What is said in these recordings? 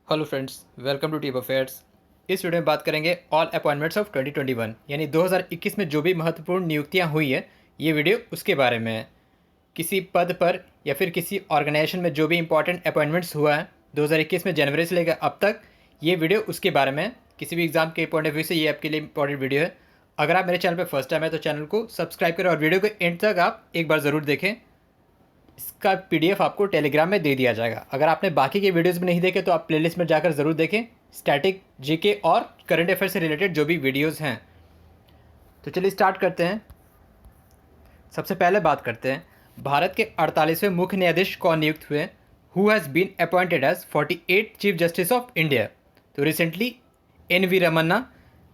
Hello friends, welcome to टीप affairs. इस video में बात करेंगे ऑल अपॉइंटमेंट्स ऑफ 2021 यानी 2021 में जो भी महत्वपूर्ण नियुक्तियां हुई है, ये वीडियो उसके बारे में है। किसी पद पर या फिर किसी ऑर्गेनाइजेशन में जो भी इंपॉर्टेंट अपॉइंटमेंट्स हुआ है 2021 में जनवरी से लेकर अब तक, ये वीडियो उसके बारे में है। किसी भी एग्जाम के पॉइंट ऑफ व्यू से ये आपके लिए इंपॉर्टेंट वीडियो है। अगर आप मेरे चैनल पर फर्स्ट टाइम है तो चैनल को सब्सक्राइब करें और वीडियो को एंड तक आप एक बार ज़रूर देखें। इसका पीडीएफ आपको टेलीग्राम में दे दिया जाएगा। अगर आपने बाकी के वीडियोस भी नहीं देखे तो आप प्लेलिस्ट में जाकर ज़रूर देखें, स्टैटिक, जीके और करंट अफेयर से रिलेटेड जो भी वीडियोस हैं। तो चलिए स्टार्ट करते हैं। सबसे पहले बात करते हैं भारत के 48वें मुख्य न्यायाधीश कौन नियुक्त हुए। Who has been appointed as 48 chief justice of India. तो recently N V Ramana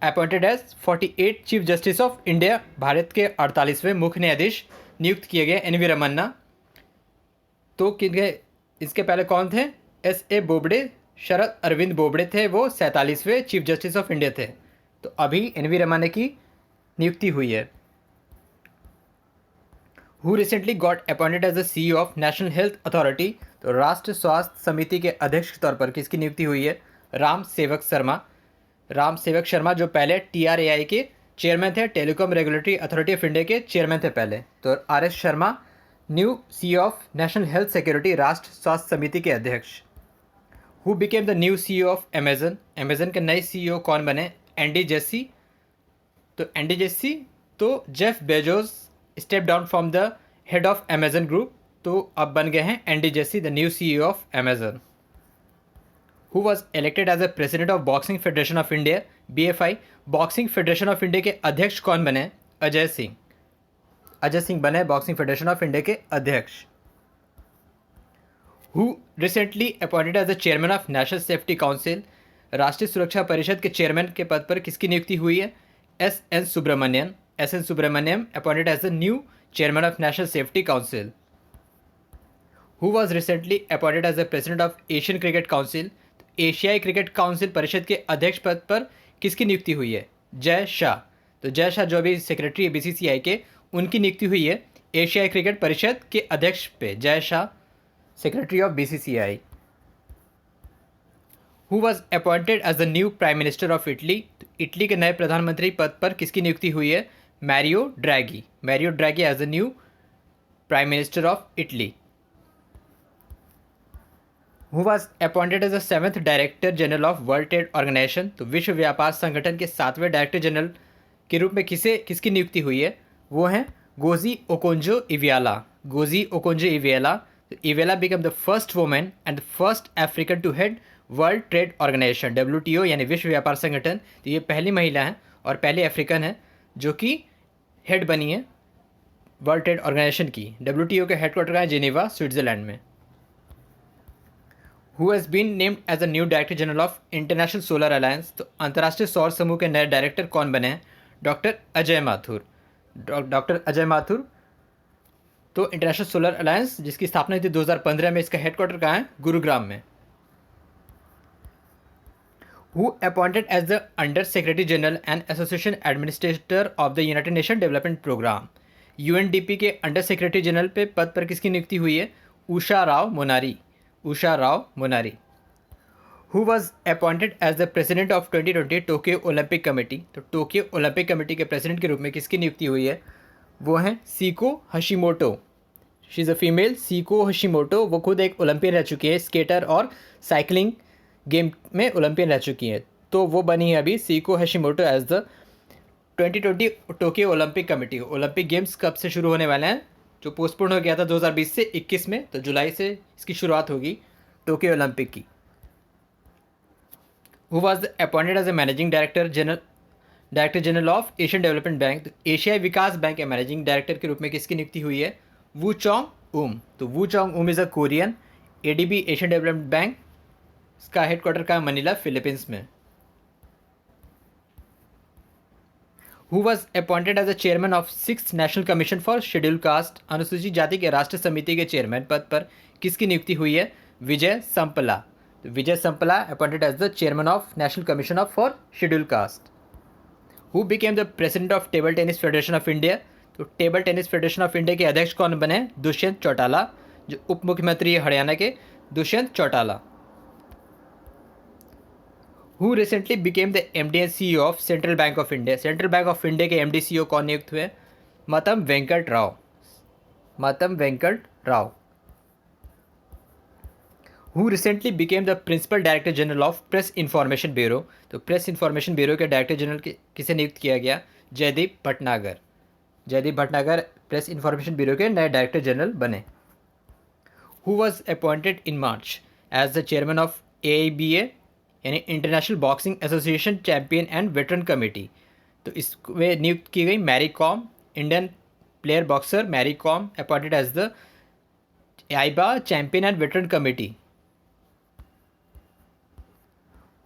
appointed as 48 chief justice of India. Bharat के 48वें मुख्य न्यायाधीश नियुक्त किए गए एन वी रमन्ना। तो किनके इसके पहले कौन थे? एस ए बोबडे, शरद अरविंद बोबडे थे, वो 47वें चीफ जस्टिस ऑफ इंडिया थे। तो अभी एन वी रमन्ना की नियुक्ति हुई है। Who recently got appointed as the CEO of national Health Authority. तो राष्ट्रीय स्वास्थ्य समिति के अध्यक्ष के तौर पर किसकी नियुक्ति हुई है? राम सेवक शर्मा। राम सेवक शर्मा जो पहले TRAI के चेयरमैन थे, telecom regulatory authority of India के चेयरमैन थे पहले। तो RS Sharma new CEO of national health security, राष्ट्र स्वास्थ्य समिति के अध्यक्ष। Who became the new CEO of Amazon. Amazon के नए सीईओ कौन बने? Andy Jassy. तो एंडी जेसी तो Jeff Bezos step down from the head of Amazon group, तो अब बन गए हैं Andy Jassy the new CEO of Amazon. Who was elected as a president of boxing federation of India, BFI। Boxing federation of India के अध्यक्ष कौन बने? अजय सिंह। अजय सिंह बने बॉक्सिंग फेडरेशन ऑफ इंडिया के अध्यक्ष। Who recently appointed as the chairman of national safety council. राष्ट्रीय सुरक्षा परिषद के चेयरमैन के पद पर किसकी नियुक्ति हुई है? SN Subramanian. SN Subramaniam appointed as the new chairman of national safety council. Who was recently appointed as the president of Asian cricket council. एशियाई क्रिकेट काउंसिल परिषद के अध्यक्ष पद पर किसकी नियुक्ति हुई है? जय शाह। तो जय शाह जो अभी सेक्रेटरी है BCCI के, उनकी नियुक्ति हुई है एशियाई क्रिकेट परिषद के अध्यक्ष पे। Jay Shah secretary of BCCI। Who was appointed as the new prime minister of Italy. Italy के नए प्रधानमंत्री पद पर किसकी नियुक्ति हुई है? Mario Draghi. Mario Draghi as the new prime minister of Italy. Who was appointed as the 7th director general of world trade organisation. तो विश्व व्यापार संगठन के 7वें डायरेक्टर जनरल के रूप में किसकी नियुक्ति हुई है? वो हैं Ngozi Okonjo Iweala. Ngozi Okonjo Iweala. तो Iweala become the first women and the first African to head world trade organisation, WTO यानी विश्व व्यापार संगठन। तो ये पहली महिला हैं और पहली अफ्रीकन है जो कि हेड बनी है वर्ल्ड ट्रेड ऑर्गेनाइजेशन की। WTO के हेडक्वार्टर का है जिनेवा, स्विट्जरलैंड में। Who has been named as the new director general of international solar alliance. तो अंतर्राष्ट्रीय सौर समूह के नए डायरेक्टर कौन बने हैं? डॉक्टर अजय माथुर। डॉक्टर अजय माथुर। तो इंटरनेशनल सोलर अलायंस जिसकी स्थापना हुई थी 2015 में, इसका हेडक्वार्टर कहाँ है? गुरुग्राम में। Who appointed as the under secretary general and association administrator of the United nation development programme, UNDP के अंडर सेक्रेटरी जनरल पे पद पर किसकी नियुक्ति हुई है? Usha Rao Monari. Usha Rao Monari. Who was appointed as the president of 2020 Tokyo Olympic committee. तो टोक्यो ओलंपिक कमेटी के प्रेसिडेंट के रूप में किसकी नियुक्ति हुई है? वो हैं Seiko Hashimoto. She is a female, Seiko हशीमोटो। वो खुद एक ओलंपियन रह चुकी है, स्केटर और साइकिलिंग गेम में ओलंपियन रह चुकी हैं। तो वो बनी है अभी Seiko Hashimoto as the 2020 Tokyo Olympic committee. Olympic games कब से शुरू होने वाले हैं? जो पोस्टपोन हो गया था 2020 से 21 में, तो जुलाई से इसकी शुरुआत होगी टोक्यो ओलंपिक की। Who was appointed as a managing director general of Asian development bank. तो एशियाई विकास बैंक के मैनेजिंग डायरेक्टर के रूप में किसकी नियुक्ति हुई है? वू चोंग उम। तो Woo Chong Um is a Korean. ADB Asian development bank, इसका हेडक्वार्टर का मनीला, फिलीपींस में। Who was appointed as a chairman of 6th national commission for schedule caste. अनुसूचित जाति के राष्ट्रीय समिति के चेयरमैन पद पर किसकी नियुक्ति हुई है? विजय संपला। तो Vijay Sampla appointed as the chairman of national commission of for schedule caste. Who became the president of table tennis federation of India. तो table tennis federation of India के अध्यक्ष कौन बने? दुष्यंत चौटाला, जो उप मुख्यमंत्री है हरियाणा के, Dushyant Chautala. Who recently became the MD and CEO of central bank of India. Central bank of India के एमडी सीईओ कौन नियुक्त हुए? Matam Venkat Rao. Matam Venkat Rao. Who recently became the principal director general of press information bureau. तो प्रेस इंफॉर्मेशन ब्यूरो के director general किसे नियुक्त किया गया? Jaideep Bhatnagar. Jaideep Bhatnagar press information bureau के नए डायरेक्टर जनरल बने। Who was appointed in March as the chairman of AIBA यानी international boxing association champion and veteran committee. तो इसमें नियुक्त की गई Mary Kom, Indian player boxer Mary Kom appointed as the AIBA champion and veteran committee.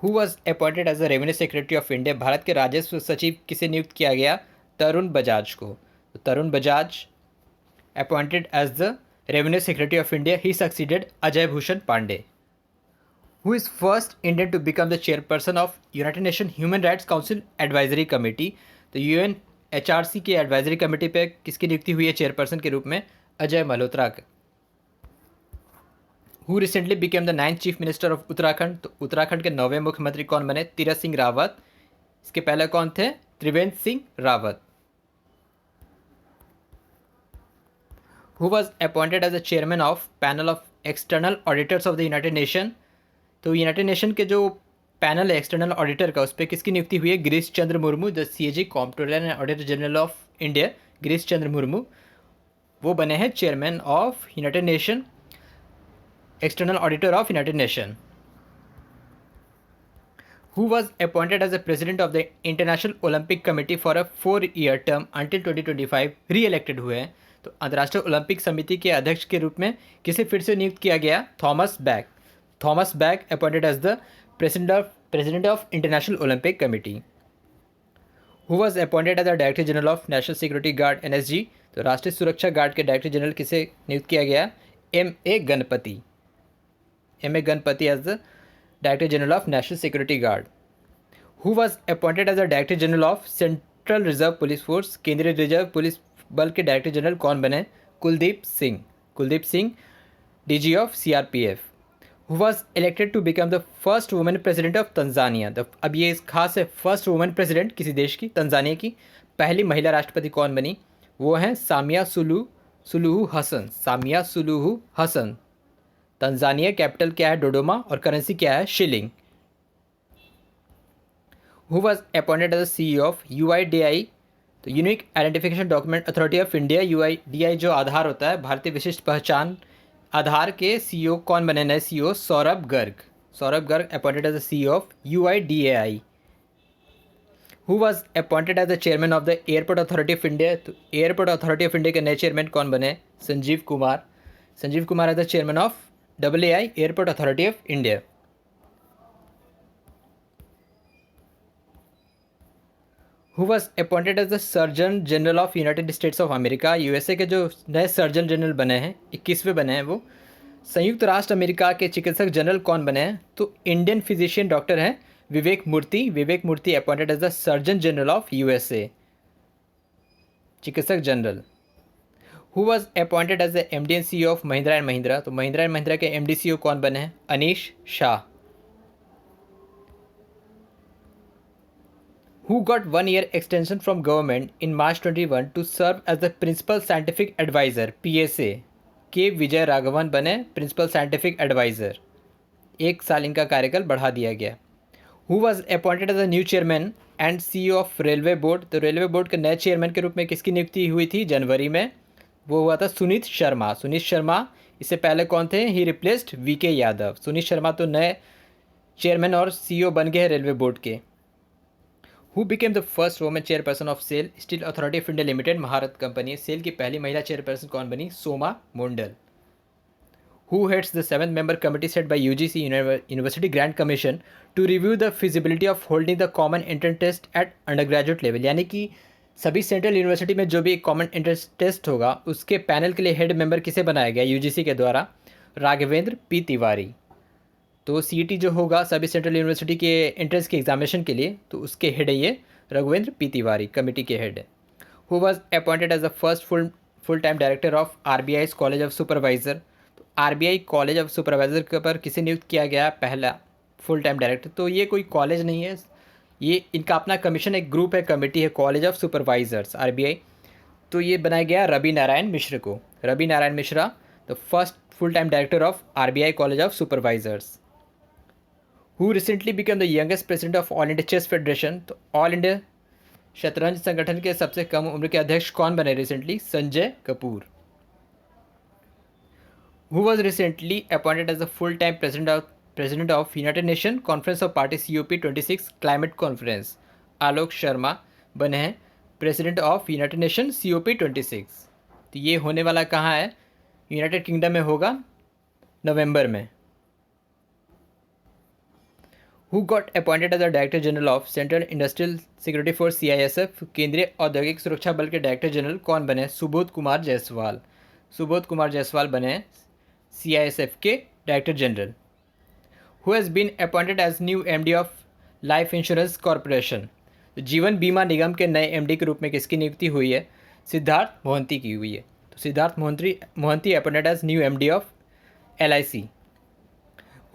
Who was appointed as the revenue secretary of India. Bharat के राजस्व सचिव किसे नियुक्त किया गया? तरुण बजाज को। तो Tarun Bajaj appointed as the revenue secretary of India. He succeeded Ajay Bhushan Pandey. Who is first Indian to become the chairperson of United nation human rights council advisory committee. तो UNHRC की एडवाइजरी कमेटी पे किसकी नियुक्ति हुई है चेयरपर्सन के रूप में? Ajay Malhotra. Who recently became the 9th chief minister of Uttarakhand. तो उत्तराखंड के 9वें मुख्यमंत्री कौन बने? तीरथ सिंह रावत। इसके पहले कौन थे? Trivendra Singh Rawat. Who was appointed as the chairman of panel of external auditors of the United Nation. तो यूनाइटेड नेशन के जो पैनल है एक्सटर्नल ऑडिटर का, उस पर किसकी नियुक्ति हुई है? Girish Chandra Murmu. The CAG comptroller and auditor general of India Girish Chandra Murmu वो बने हैं chairman of United nation, external auditor of United nation. Who was appointed as the president of the international Olympic committee for a 4-year term until 2025 री elected हुए हैं। तो अंतर्राष्ट्रीय Olympic समिति के अध्यक्ष के रूप में किसे फिर से नियुक्त किया गया? Thomas Bach. Thomas Bach appointed as the president of international Olympic committee. Who was appointed as the director general of national security guard NSG। तो राष्ट्रीय सुरक्षा गार्ड के डायरेक्टर जनरल किसे नियुक्त किया गया? MA Ganapathy. MA Ganapathy as the director general of national security guard. Who was appointed as the director general of central reserve police force. केंद्रीय reserve police बल के डायरेक्टर जनरल कौन बने? Kuldeep Singh. Kuldeep Singh DG of CRPF। Who was elected to become the first women president of Tanzania. अब ये खास है, first women president किसी देश की, तंजानिया की पहली महिला राष्ट्रपति कौन बनी? वो हैं Samia Suluhu Hassan. Samia Suluhu Hassan. Tanzania capital क्या है? डोडोमा। और करेंसी क्या है? Shilling. Who was appointed as CEO of UIDAI। तो unique identification document authority of India UIDAI जो आधार होता है, भारतीय विशिष्ट पहचान आधार के CEO कौन बने? नए CEO Saurabh Garg. Saurabh Garg appointed as the CEO of UIDAI। Who was appointed as the chairman of the airport authority of India. तो एयरपोर्ट अथॉरिटी ऑफ इंडिया के नए चेयरमैन कौन बने? Sanjeev Kumar. Sanjeev Kumar as the chairman of AAI airport authority of India. Who was appointed as the surgeon general of United States of America. USA के जो नए surgeon general बने हैं, 21वें बने हैं, वो संयुक्त राष्ट्र अमेरिका के चिकित्सक जनरल कौन बने हैं? तो इंडियन फिजिशियन डॉक्टर हैं Vivek Murthy. Vivek Murthy appointed as the surgeon general of USA चिकित्सक जनरल। Who was appointed as the MD and CEO of Mahindra and Mahindra. तो महिंद्रा एंड महिंद्रा के MD CEO कौन बने हैं? Anish Shah. Who got 1-year extension from government in March 21 to serve as the Principal Scientific Advisor PSA। के विजय राघवन बने principal scientific adviser. 1 साल इनका कार्यकाल बढ़ा दिया गया। Who was appointed as the new chairman and CEO of railway board. तो railway board के नए चेयरमैन के रूप में किसकी नियुक्ति हुई थी जनवरी में? वो हुआ था सुनीत शर्मा। सुनीत शर्मा इससे पहले कौन थे? He replaced VK Yadav. Suneet Sharma तो नए चेयरमैन और CEO बन गए हैं रेलवे बोर्ड के। Who became the first women chairperson of SAIL steel authority of India limited. महारत कंपनी सेल की पहली महिला चेयरपर्सन कौन बनी? Soma Mondal. Who heads the 7th member committee set by UGC university grant commission to review the feasibility of holding the common entrance test at under graduate level. यानी कि सभी central university में जो भी कॉमन एंट्रेंस टेस्ट होगा उसके panel के लिए हेड मेंबर किसे बनाया गया UGC के द्वारा? राघवेंद्र P तिवारी। तो CET जो होगा सभी सेंट्रल यूनिवर्सिटी के एंट्रेंस के एग्जामिनेशन के लिए, तो उसके हेड है ये राघवेंद्र P तिवारी, कमेटी के हेड है। Who was appointed as the first full time director of RBI college of supervisor. तो RBI कॉलेज ऑफ सुपरवाइज़र के पर किसे नियुक्त किया गया? पहला फुल टाइम डायरेक्टर। तो ये कोई कॉलेज नहीं है, ये इनका अपना कमीशन, एक ग्रुप है, कमेटी है, कॉलेज ऑफ सुपरवाइजर्स आरबीआई। तो ये बनाया गया रवि नारायण मिश्र को। Ravi Narayan Mishra the first full time director of RBI college of supervisors. Who recently become the youngest president of all India chess federation. तो ऑल इंडिया शतरंज संगठन के सबसे कम उम्र के अध्यक्ष कौन बने recently? Sanjay Kapoor. Who was recently appointed as the full time president of United Nation Conference of party COP26 climate conference. Alok Sharma बने हैं president of United nation COP26। तो ये होने वाला कहाँ है? यूनाइटेड किंगडम में होगा, नवंबर में। Who got appointed as the director general of central industrial security force CISF। केंद्रीय औद्योगिक सुरक्षा बल के डायरेक्टर जनरल कौन बने? सुबोध कुमार जायसवाल। सुबोध कुमार जायसवाल बने CISF के director general. Who has been appointed as new MD of life insurance corporation. जीवन बीमा निगम के नए MD के रूप में किसकी नियुक्ति हुई है? सिद्धार्थ मोहंती की हुई है। तो Siddhartha Mohanty appointed as new MD of LIC।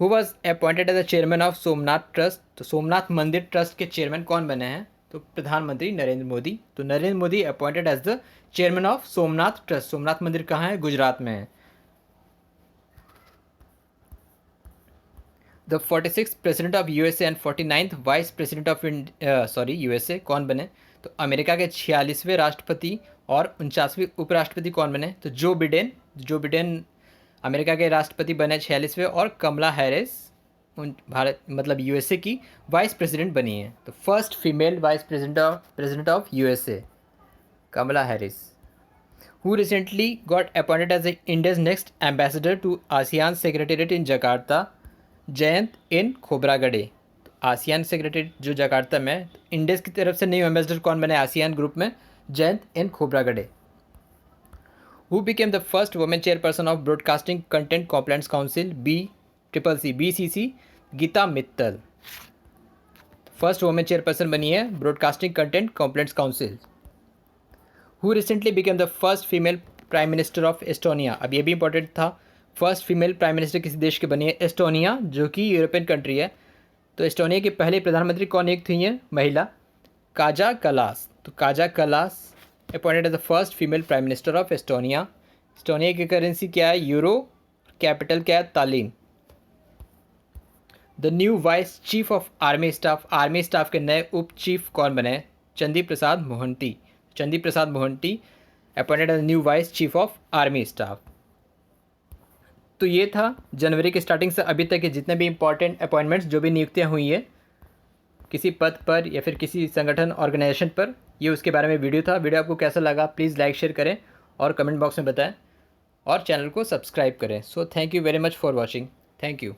Who was appointed as the chairman of Somnath trust. तो सोमनाथ मंदिर ट्रस्ट के चेयरमैन कौन बने हैं? तो प्रधानमंत्री नरेंद्र मोदी। तो Narendra Modi appointed as the chairman of Somnath trust. Somnath मंदिर कहाँ है? गुजरात में है। The 46th president of USA and 49th vice president of USA कौन बने? तो अमेरिका के 46वें राष्ट्रपति और 49वें उपराष्ट्रपति कौन बने? तो जो बिडेन अमेरिका के राष्ट्रपति बने 46वें, और कमला हैरिस भारत मतलब USA की वाइस प्रेसिडेंट बनी है। तो first female vice president of USA Kamala Harris. Who recently got appointed as India's next ambassador to ASEAN secretariat in Jakarta? Jayant N Khobragade. तो आसियान सेक्रेटेरिएट जो जकार्ता में, इंडिया की तरफ से न्यू एम्बेसडर कौन बने आसियान ग्रुप में? Jayant N Khobragade. Who became the first women chairperson of broadcasting content compliance council BCC? Geeta Mittal. First women chairperson बनी है broadcasting content compliance council. Who recently became the first female prime minister of Estonia. अब ये भी important था, first female prime minister किसी देश की बनी है? एस्टोनिया, जो कि यूरोपियन कंट्री है। तो एस्टोनिया की पहले प्रधानमंत्री कौन नियुक्त हुई है? महिला, काजा कलास। तो Kaja Kallas appointed as the first female prime minister of Estonia. Estonia की करेंसी क्या है? यूरो। कैपिटल क्या है? Tallinn. The new vice chief of army staff. Army staff के नए उप चीफ कौन बने? चंदी Prasad Mohanty. Chandi Prasad Mohanty appointed as new vice chief of army staff. तो ये था जनवरी के स्टार्टिंग से अभी तक के जितने भी इंपॉर्टेंट अपॉइंटमेंट्स, जो भी नियुक्तियाँ हुई है किसी पद पर या फिर किसी संगठन ऑर्गेनाइजेशन पर, ये उसके बारे में वीडियो था। वीडियो आपको कैसा लगा प्लीज़ लाइक शेयर करें और कमेंट बॉक्स में बताएं, और चैनल को सब्सक्राइब करें। So thank you very much for watching. Thank you.